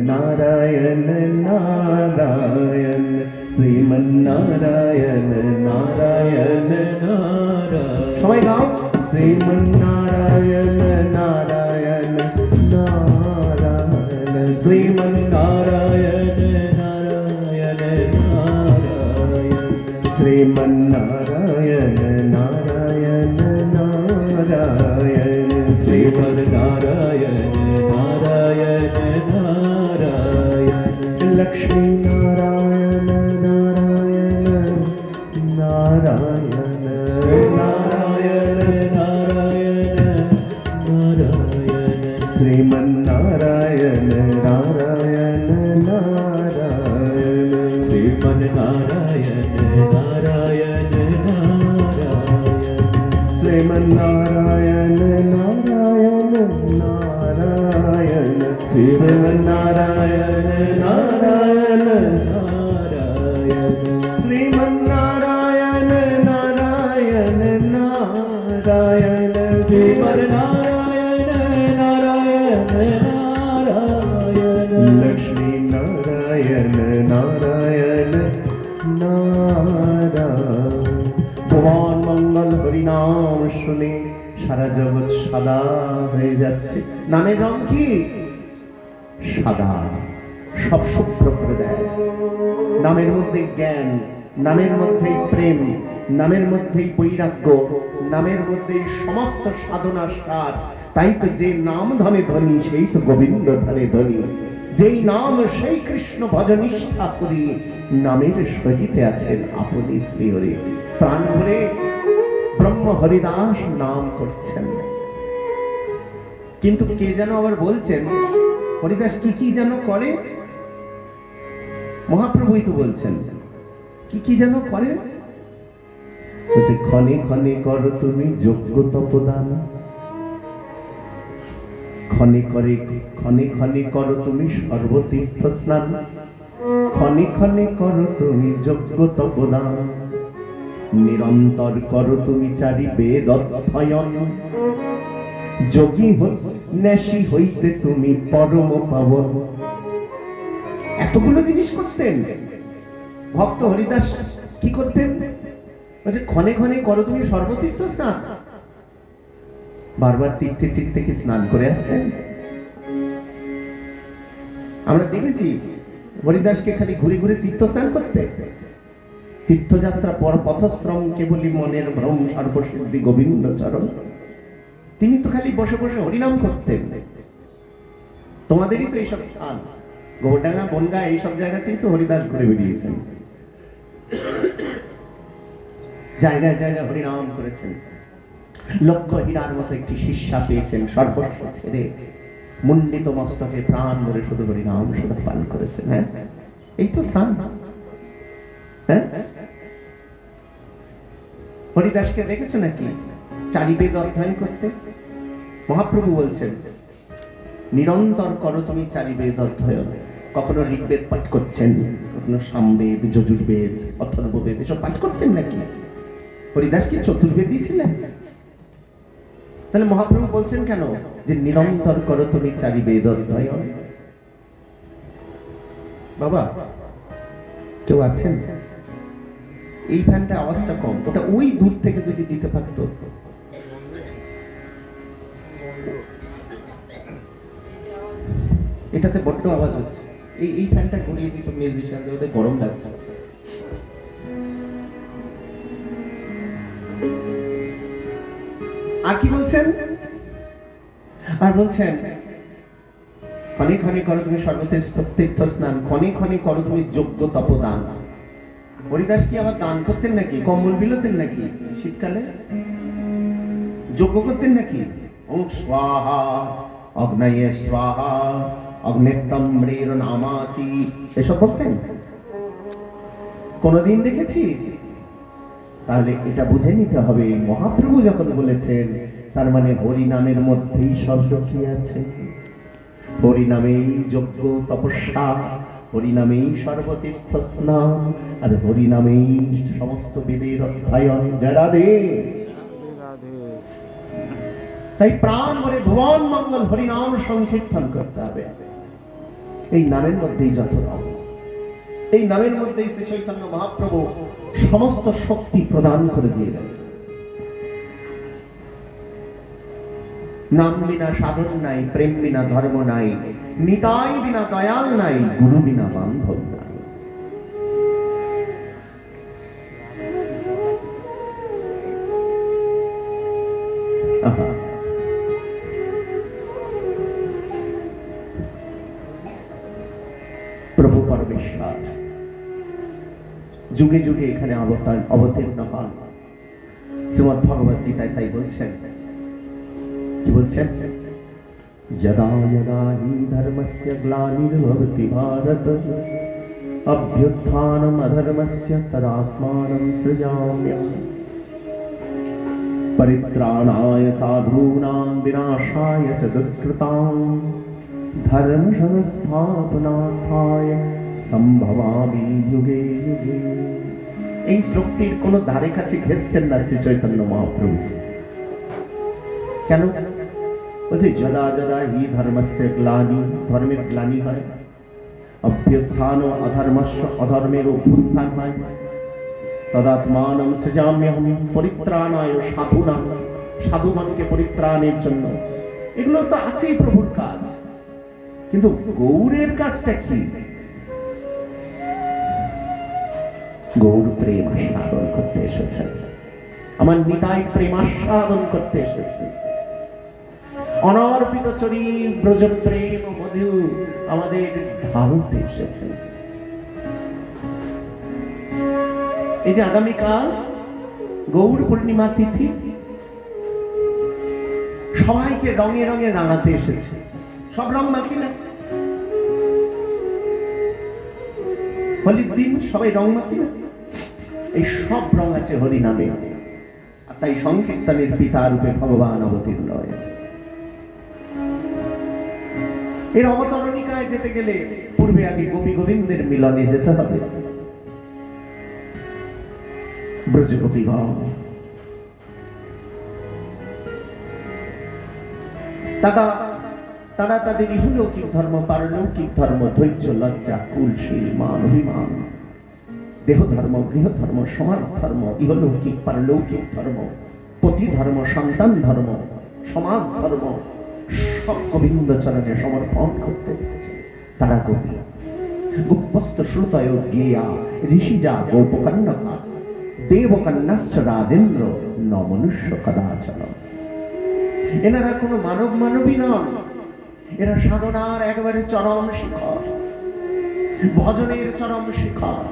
নারায়ণ নারায়ণ শ্রীমন্নারায়ণ নারায়ণ নারায়ণ। সবাই গাও শ্রীমন্নারায়ণ নারায়ণ নারায়ণ শ্রীমন্নারায়ণ নারায়ণ নারায়ণ শ্রীমন্নারায়ণ নারায়ণ নারায়ণ শ্রীমন্নারায়ণ নারায়ণ নারায়ণ লক্ষ্মী নারায়ণ নারায়ণ নারায়ণ নারায়ণ নারায়ণ নারায়ণ শ্রীমন্নারায়ণ নারায়ণ নারায়ণ শ্রীমন্নারায়ণ নারায়ণ নারায়ণ শ্রীমন্নারায়ণ নারায়ণ নারায়ণ শ্রীমন্নারায়ণ নারায়ণ নারায়ণ শ্রীমন্নারায়ণ নারায়ণ নারায়ণ শ্রীমন্নারায়ণ নারায়ণ নারায়ণ লক্ষ্মী নারায়ণ নারায়ণ নারায়ণ। ভুবন মঙ্গল হরিনাম শুনে সারা জগৎ সাদা হয়ে যাচ্ছে। নামের রং কি? সাদা। সব শুভ্র করে দেয়। নামের মধ্যে জ্ঞান, নামের মধ্যেই প্রেম, নামের মধ্যেই বৈরাগ্য, নামের মধ্যেই সমস্ত সাধনা সার। তাই তো যে নাম ধনে ধনী সেই তো গোবিন্দ ধনে ধনী। যেই নাম সেই কৃষ্ণ ভজনিষ্ঠা করি, নামের সহিতে আছেন আপনি শ্রীহরি। প্রাণ ভরে ব্রহ্ম হরিদাস নাম করছেন। কিন্তু কে যেন আবার বলছেন হরিদাস কি কি যেন করে? মহাপ্রভুই তো বলছেন কি কি যেন করে। বলছে ক্ষণে ক্ষণে করো তুমি যজ্ঞ তপদান, ক্ষণে ক্ষণে করো তুমি সর্বতীর্থ স্নান, ক্ষণে ক্ষণে করো তুমি যজ্ঞ তপদান, নিরন্তর করো তুমি চারি বেদ অধ্যয়ন, যোগী নেশি হইতে তুমি পরম পাবন। এতগুলো জিনিস করতেন ভক্ত হরিদাস। কি করতেন? বলছে ক্ষণে ক্ষণে করো তুমি সর্বতীর্থ স্নান। বারবার তীর্থে তীর্থে কি স্নান করে আসতেন? আমরা দেখেছি হরিদাসকে খালি ঘুরে ঘুরে তীর্থ স্নান করতে। তীর্থযাত্রা পর পথশ্রম কেবলি মনের ভ্রম সর্বসিদ্ধি গোবিন্দ চরণ। তিনি তো খালি বসে বসে হরিনাম করতেন। তোমাদেরই তো এইসব স্থান, গোবরডাঙ্গা, বনগা, এইসব জায়গাতেই তো হরিদাস ঘুরে বেরিয়েছেন। জায়গায় জায়গায় হরিনাম করেছেন। লক্ষ্য হীরার মতো একটি শিষ্যা পেয়েছেন। সর্বস্ব ছেড়ে মুন্ডিত মস্তকে প্রাণ ভরে শুধু হরিনাম শুধু পান করেছেন। হ্যাঁ, এই তো স্থান। হ্যাঁ, হরিদাসকে দেখেছো নাকি চারি বেদ অধ্যয়ন করতে? মহাপ্রভু বলছেন নিরন্তর করো তুমি চারি বেদ অধ্যয়ন। কখনো ঋগ্বেদ পাঠ করছেন, কখনো সামবেদ, যজুর্বেদ, অথর্ববেদ এসব পাঠ করতেন নাকি? হরিদাস কি চতুর্বেদী ছিলেন? তাহলে মহাপ্রভু বলছেন কেন যে নিরন্তর করো তুমি চারি বেদ অধ্যয়ন? বাবা কেউ আছেন? এই ফ্যানটা আওয়াজটা কম, ওটা ওই দূর থেকে যদি দিতে পারতো। এটাতে বড্ড আওয়াজ হচ্ছে। এই ফ্যানটা ঘুরিয়ে দিত মিউজিশিয়ানদের, ওদের গরম লাগছে। আর কি বলছেন? আর বলছেন ক্ষণে ক্ষণে করো তুমি সর্বতীর্থ স্নান, ক্ষণে ক্ষণে করো তুমি যজ্ঞ তপদান। হরিদাস কি আবার দান করতেন নাকি? কম্বল বিলোতেন নাকি? শীতকালে যজ্ঞ করতেন নাকি? ওম স্বাহা অগ্নয়ে স্বাহা অগ্নেত্তম্রের নামাসি এসব বলতেন? কোনদিন দেখেছি? তাহলে এটা বুঝে নিতে হবে মহাপ্রভু যখন বলেছেন তার মানে হরি নামের মধ্যেই সব লুকিয়ে আছে। হরি নামেই যজ্ঞ তপস্যা, হরি নামেই সর্বতীর্থ স্নান, আর হরি নামেই সমস্ত বেদের অধ্যয়ন। জয় রাধে। তাই প্রাণ ভরে ভুবন মঙ্গল হরিনাম সংকীর্তন করতে হবে। এই নামের মধ্যেই যত রং, এই নামের মধ্যেই শ্রী চৈতন্য মহাপ্রভু সমস্ত শক্তি প্রদান করে দিয়ে গেছে। নাম বিনা সাধন নাই, প্রেম বিনা ধর্ম নাই, নিতাই বিনা দয়াল নাই, গুরু বিনা বান্ধব নাই। প্রভু পরমেশ্বর যুগে যুগে এখানে অবতীর্ণ হন। শ্রীমদ্ ভগবদ্ গীতায় তাই বলছেন, কি বলছেন? যদা যদা হি ধর্মস্য গ্লানির্ভবতি ভারত অভ্যুত্থানম অধর্মস্য তদাত্মানম সৃজাম্যহম পরিত্রাণায় সাধূনাং বিনাশায় চ দুষ্কৃতাং ধর্ম সংস্থাপনার্থায় সম্ভবামি যুগে যুগে। এই শ্লোকটির কোন ধারে কাছে ঘেঁষছেন না শ্রী চৈতন্য মহাপ্রভু। কেন? বলছে যদা যদা হি ধর্মস্য গ্লানি, ধর্মের গ্লানি হয়, অভ্যুত্থান অধর্মস্য, অধর্মের অভ্যুত্থান হয়, তদাত্মানম সৃজাম্যহম পরিত্রাণায় সাধূনাং, সাধুগণকে পরিত্রাণের জন্য। এগুলো তো আছেই প্রভুর কাজ, কিন্তু গৌরের কাজটা কি? গৌর প্রেম আস্বাদন করতে এসেছেন, আমার নিতাই প্রেম আস্বাদন করতে এসেছে। অনর্পিত চরি ব্রজ প্রেম মধু আমাদের ঢালতে এসেছে। এই যে আগামীকাল গৌর পূর্ণিমা তিথি, সবাইকে রঙে রঙে রাঙাতে এসেছে। সব রং মাখি না, হোলির দিন সবাই রং মাখি না, এই সব রং আছে হরি নামে। আর তাই সংকীর্তনের পিতা রূপে ভগবান অবতীর্ণ হয়েছে। এর অবতরণিকায় যেতে গেলে পূর্বে আগে গোপী গোবিন্দের মিলনে যেতে হবে। ব্রজ গোপীগণ তারা তাদের ইহলৌকিক ধর্ম, পারলৌকিক ধর্ম, ধৈর্য, লজ্জা, কুলশীল, মান, অভিমান, দেহ ধর্ম, গৃহ ধর্ম, সমাজ ধর্ম, ইহলৌকিক পারলৌকিক ধর্ম, পতি ধর্ম, সন্তান ধর্ম, সমাজ ধর্ম, সব গোবিন্দ চরণে সমর্পণ করতে এসেছে। তারা গোপী গুপ্তস্থ শ্রুতয় গেয়া ঋষিজা গোপকন্যকা দেবকন্যাশ্চ রাজেন্দ্র ন মনুষ্য কদাচল। এনারা কোনো মানব মানবী নন, এরা সাধনার একেবারে চরম শিখর, ভজনের চরম শিখর,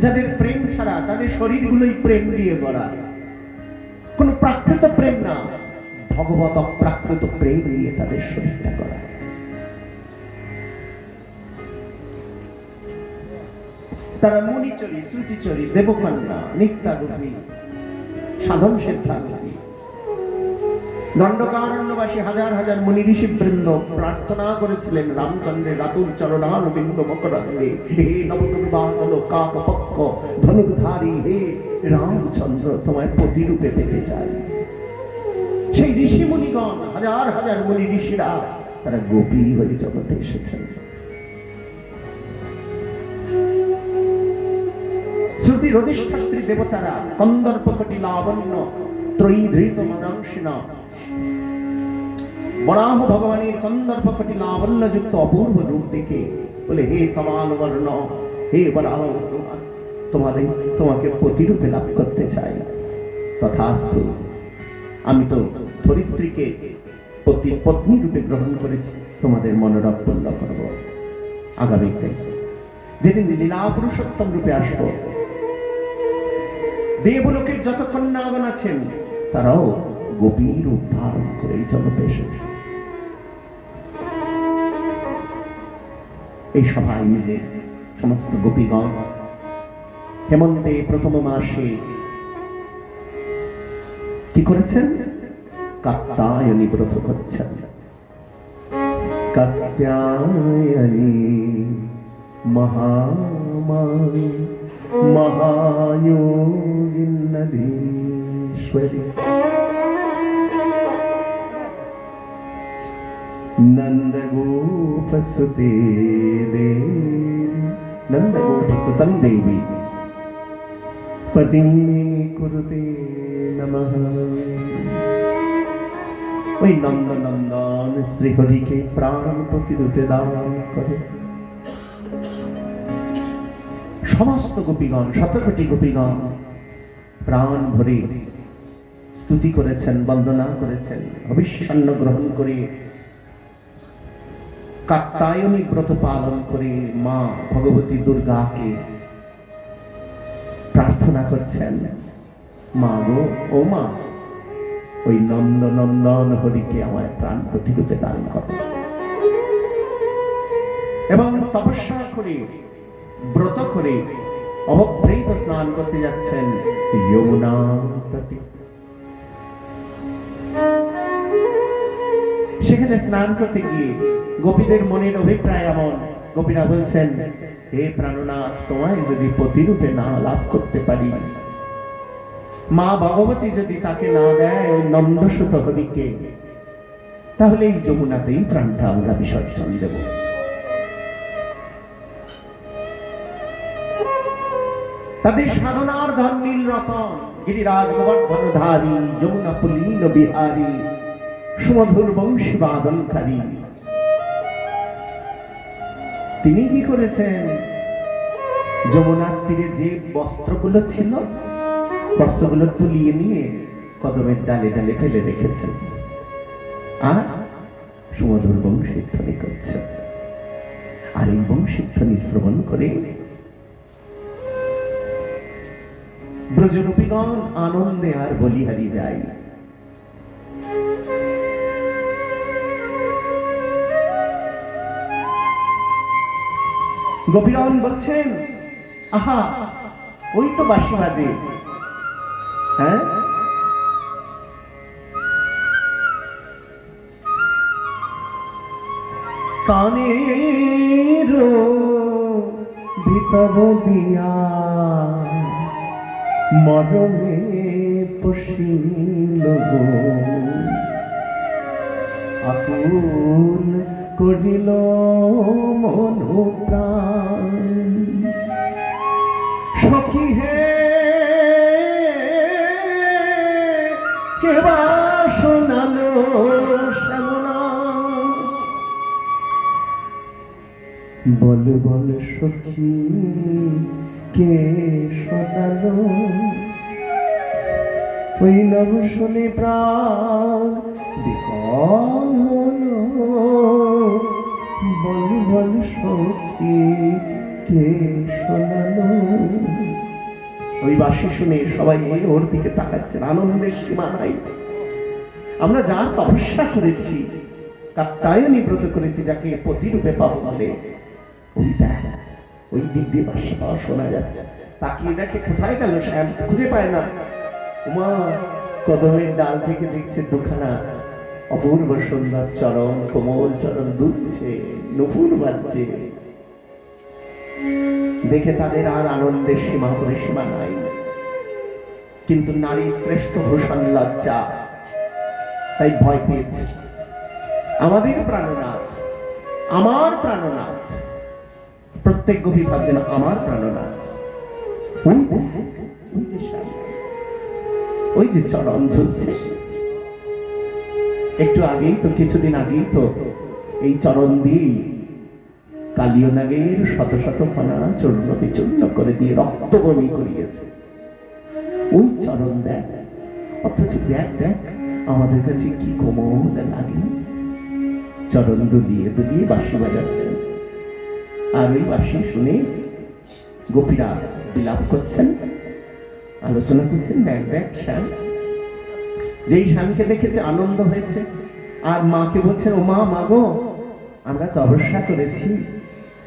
যাদের প্রেম ছাড়া তাদের শরীরগুলোই প্রেম দিয়ে গড়া। কোন প্রাকৃত প্রেম না, ভগবত প্রাকৃত প্রেম নিয়ে তাদের শরীরটা গড়া। তারা মুনিচরী, শ্রুতিচরী, দেবকন্যা, নিত্যাগোপী, সাধন সিদ্ধান্তী। দণ্ডকারণ্যবাসী হাজার হাজার মুনি ঋষি বৃন্দ প্রার্থনা করেছিলেন রামচন্দ্রের রাতুল চরণারবিন্দ মকরন্দে, হে নবদুর্বাদল কাক পক্ষ ধনুকধারী, হে রামচন্দ্র তোমায় পতিরূপে পেতে চাই। সেই ঋষি মুনিগণ, হাজার হাজার মুনি ঋষিরা, তারা গোপী হয়ে জগতে এসেছেন। শ্রুতি রধিষ্ঠাত্রী দেবতারা কন্দর্পকটি লাবণ্য ত্রয়ী ধৃত মনাংশিনা, বরাহ ভগবানের কন্দর্পকটি লাবণ্য যুক্ত অপূর্ব রূপ দেখে বলে, হে কমাল বর্ণ, হে বরাহ ভগবান, তোমাকে পতিরূপে লাভ করতে চাই। তথাস্তু, আমি তো ধরিত্রীকে পত্নী রূপে গ্রহণ করেছি, তোমাদের মনোরথ পূর্ণ করব। আগামীতে যেদিন লীলা পুরুষোত্তম রূপে আসবো, দেবলোকের যত কন্যাগণ আছেন তারাও গোপী রূপ ধারণ করে এই জগতে এসেছে। এই সবাই মিলে সমস্ত গোপীগণ হেমন্তে প্রথম মাসে কি করেছেন? কাত্যায়নী ব্রত করছেন। কাত্যায়নী মহামায়ী মহায়োগিনীশ্বরী। नंद गोप सुते नंद गोप सुतं देवी पतिं कुरुते नमः। ওই নন্দনন্দন শ্রীহরিকে প্রাণ প্রতিরূপে দান করে সমস্ত গোপীগণ, শতকোটি গোপীগণ প্রাণ ভরে স্তুতি করেছেন, বন্দনা করেছেন, অবিচ্ছন্ন গ্রহণ করে কাত্যায়নী ব্রত পালন করে মা ভগবতী দুর্গাকে প্রার্থনা করছেন, মা গো, ও মা, ওই নন্দনন্দন হরিকে আমায় প্রাণ প্রতিরূপে দান করো। এবং তপস্যা করে ব্রত করে অবভৃত স্নান করতে যাচ্ছেন যমুনা তটে। সেখানে স্নান করতে গিয়ে গোপীদের মনের অভিপ্রায় এমন, গোপীরা বলছেন, হে প্রাণনাথ, তোমায় যদি পতিরূপে না লাভ করতে পারি, মা ভগবতী যদি তাকে না দেয় ওই নন্দসুত হরিকে, তাহলে এই যমুনাতেই প্রাণটা আমরা বিসর্জন দেব। তাদের সাধনার ধন নীল রতন, গিরিরাজ গোবর্ধনধারী, যমুনা পুলীন বিহারী, সুমধুর বংশী বাদনকারী। তিনি কি করেছেন? যমুনার তীরে যে বস্ত্রগুলো ছিল, বস্ত্রগুলো তুলিয়ে নিয়ে কদমের ডালে ডালে ফেলে রেখেছেন, আর সুমধুর বংশী ধ্বনি করছে। আর এই বংশী ধ্বনি শ্রবণ করে ব্রজরূপীগণ আনন্দে আর বলিহারি যায়। গোপীগণ বলছেন, আহা, ওই তো বাঁশি বাজে, হ্যাঁ, কানের ভিতর দিয়া মরমে পশিল গো, আকুল করিল মনো প্রাণ। সখী হে কেবা শোনালো শ্যামনা, বল বল সখী কে শোনালো, ওই নব শুনে প্রাণ বিকল হলো, বল বল সখী কে শোনালো। ওই বাঁশি শুনে সবাই ওর দিকে তাকাচ্ছেন, আনন্দের সীমা নাই। আমরা যার তপস্যা করেছি, কাত্যায়নী ব্রত করেছি, যাকে পতিরূপে পাবো বলে, ওই দেখ ওই দিক দিয়ে বাঁশি পাওয়া শোনা যাচ্ছে। তাকিয়ে দেখে কোথায় গেল শ্যাম, খুঁজে পায় না। উমা কদমের ডাল থেকে দেখছে দুখানা অপূর্ব সুন্দর চরণ, কোমল চরণ দুলছে, নুপুর বাজছে। দেখে তাদের আর আনন্দের সীমা পরিসীমা নাই। কিন্তু নারী শ্রেষ্ঠ ভূষণ লজ্জা, তাই ভয় পেয়েছে। আমাদের প্রাণনাথ, আমার প্রাণনাথ, প্রত্যেক গোপী ভাবছেন আমার প্রাণনাথ। ওই যে ওই যে চরণ ঝুলছে, একটু আগেই তো, কিছুদিন আগেই তো এই চরণ দিয়েই কালীয় নাগের শত শত ফনা চূর্ণ বিচূর্ণ করে দিয়ে রক্ত বমি করিয়েছে। ওই চরণ দেখ, অথচ দেখ দেখ আমাদের কাছে কি কোমল লাগে। চরণ দুলিয়ে দুলিয়ে বাঁশি বাজাচ্ছেন, আর ওই বাঁশি শুনে গোপীরা বিলাপ করছেন, আলোচনা করছেন, দেখ দেখ শ্যাম। যেই শ্যামকে দেখেছে আনন্দ হয়েছে, আর মাকে বলছেন, ও মা, মাগো, আমরা তপস্যা করেছি,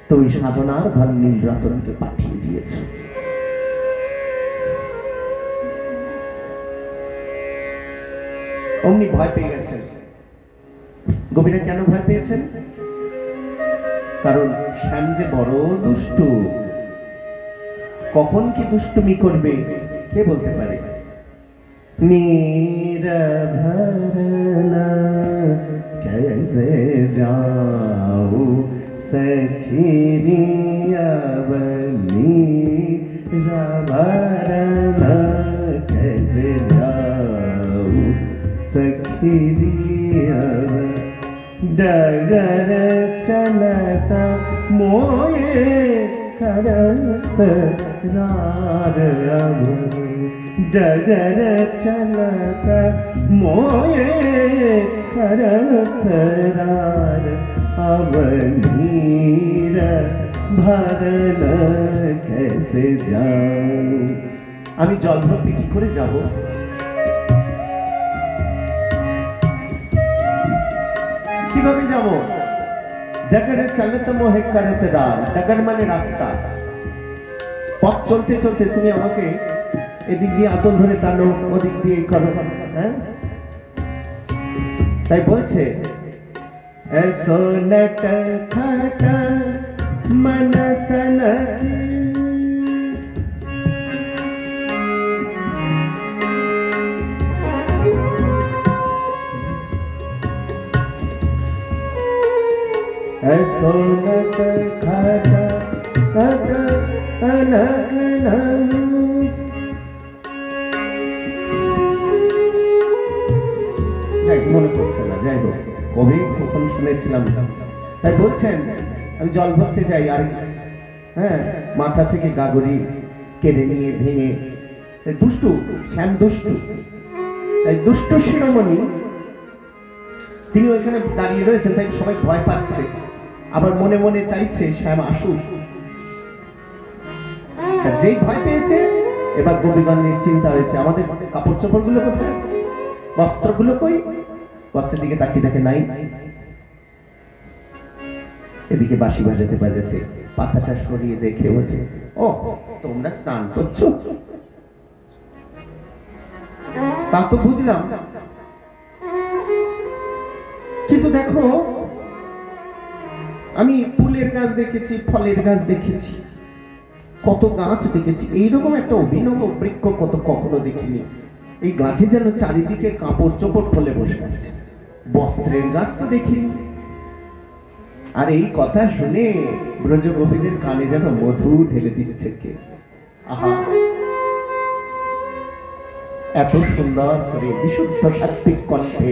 তো ওই সাধনার ধন নীল রতনকে পাঠিয়ে দিয়েছ। অমনি ভয় পেয়ে গেছেন। গোপীরা কেন ভয় পেয়েছেন? কারণ শ্যাম যে বড় দুষ্টু, কখন কি দুষ্টুমি করবে কে বলতে পারে। नीर भरना कैसे जाऊं सखी अवनी रवरन कैसे जाऊं सखी डगर चलता मोये करत रार डगर चलता मोये करत रार अब नीर भरन कैसे जाऊं। আমি জল ভর্তি কি করে যাব? কিভাবে যাব? ডগরে চলতে মোহে করতে রার। ডগর মানে রাস্তা। পথ চলতে চলতে তুমি আমাকে এদিক দিয়ে আঁচল ধরে টানো, ওদিক দিয়ে করো, হ্যাঁ? তাই বলছে ऐसो नट खट मन तन ऐसो नट खट खट মনে পড়ছে না, যাই হোক কবি কখন শুনেছিলাম। তাই বলছেন আমি জল ভরতে যাই, আর হ্যাঁ মাথা থেকে গাগরি কেড়ে নিয়ে ভেঙে, দুষ্টু শ্যাম দুষ্টু, তাই দুষ্ট শিরোমণি তিনি ওইখানে দাঁড়িয়ে রয়েছেন, তাই সবাই ভয় পাচ্ছে, আবার মনে মনে চাইছে শ্যাম আসুক। যেই ভয় পেয়েছে এবার গোপীগণের চিন্তা হয়েছে আমাদের কাপড় চোপড় গুলো কোথায়, বস্ত্রগুলো কই? বস্ত্রের দিকে তাকিয়ে দেখে নাই। এদিকে বাঁশি বাজাতে বাজাতে পাতাটা সরিয়ে দেখে বলছে ও তোমরা স্নান করছো, তা তো বুঝলাম, কিন্তু দেখো আমি ফুলের গাছ দেখেছি, ফলের গাছ দেখেছি, কত গাছ দেখেছি, এইরকম একটা অভিনব বৃক্ষ কত কখনো দেখিনি। এই গাছে যেন চারিদিকে কাপড় চোপড় ফলে বসে আছে, বস্ত্রের গাছ তো দেখিনি। আর এই কথা শুনে ব্রজগোপীদের কানে যেন মধু ঢেলে দিচ্ছে কে। আহা, এত সুন্দর করে বিশুদ্ধ সাত্ত্বিক কণ্ঠে,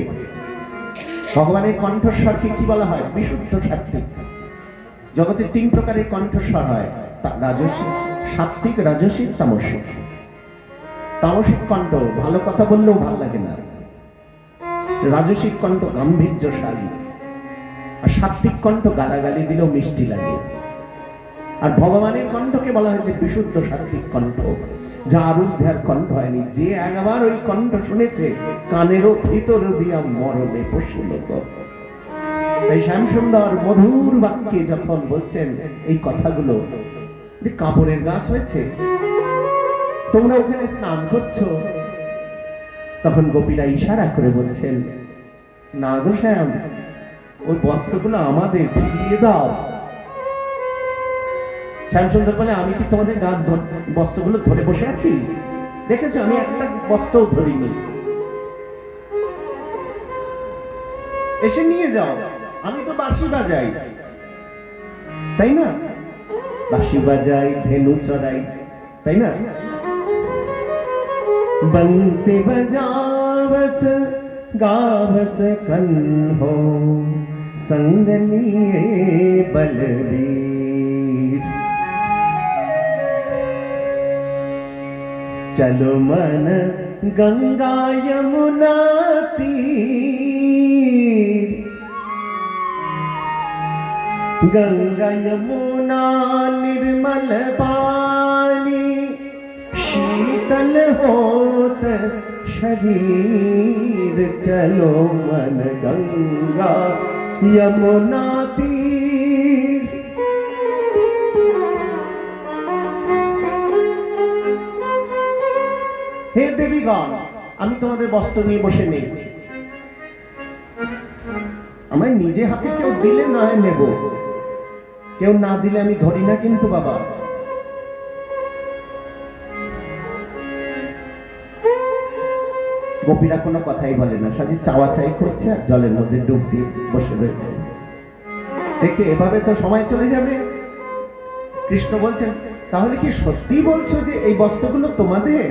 ভগবানের কণ্ঠস্বরকে কি বলা হয়? বিশুদ্ধ সাত্ত্বিক। জগতে 3 প্রকারের কণ্ঠস্বর হয়, রাজসিক, সাত্ত্বিক, রাজসিক, তামসিক। তামসিক কণ্ঠ ভালো কথা বললেও ভালো লাগে না, রাজসিক কণ্ঠ গাম্ভীর্যশালী, আর সাত্ত্বিক কণ্ঠ গালাগালি দিলেও মিষ্টি লাগে। আর ভগবানের কণ্ঠকে বলা হয়েছে বিশুদ্ধ সাত্ত্বিক কণ্ঠ, যা আরুধ্যার কণ্ঠ হয়নি। যে একবার ওই কণ্ঠ শুনেছে কানেরও ভিতর দিয়া মরণে পশুল। তাই শ্যামসুন্দর মধুর বাক্যে যখন বলছেন এই কথাগুলো, যে কাপড়ের গাছ হয়েছে, তোমরা ওখানে স্নান করছো, তখন গোপীরা ইশারা করে বলছেন না গো শ্যাম, ওই বস্ত্রগুলো আমাদের, ফিরিয়ে দাও। শ্যামসুন্দর বলে আমি কি তোমাদের গাছ বস্ত্রগুলো ধরে বসে আছি? দেখেছো আমি একটা বস্ত্রও ধরিনি, এসে নিয়ে যাও, আমি তো বাঁশি বাজাই, তাই না? বাঁশি বাজাই, ধেনু চড়াই, তাই না? बंसी बजावत गावत कन्हो संग लिए बलवीर। चलो मन गंगा यमुना तीर, गंगा यमुना निर्मल पानी, शीतल होत शरीर। चलो मन गंगा यमुना तीर। হে দেবীগণ, আমি তোমাদের বস্ত্র নিয়ে বসে নেই, আমায় নিজে হাতে কেউ দিলে না হয় নেব, কেউ না দিলে আমি ধরি না কিন্তু বাবা। গোপীরা কোনো কথাই বলে না, সাথে চাওয়া চাই করছে আর জলের মধ্যে ডুব দিয়ে বসে রয়েছে। দেখছে এভাবে তো সময় চলে যাবে। কৃষ্ণ বলছেন, তাহলে কি সত্যি বলছো যে এই বস্ত্রগুলো তোমাদের?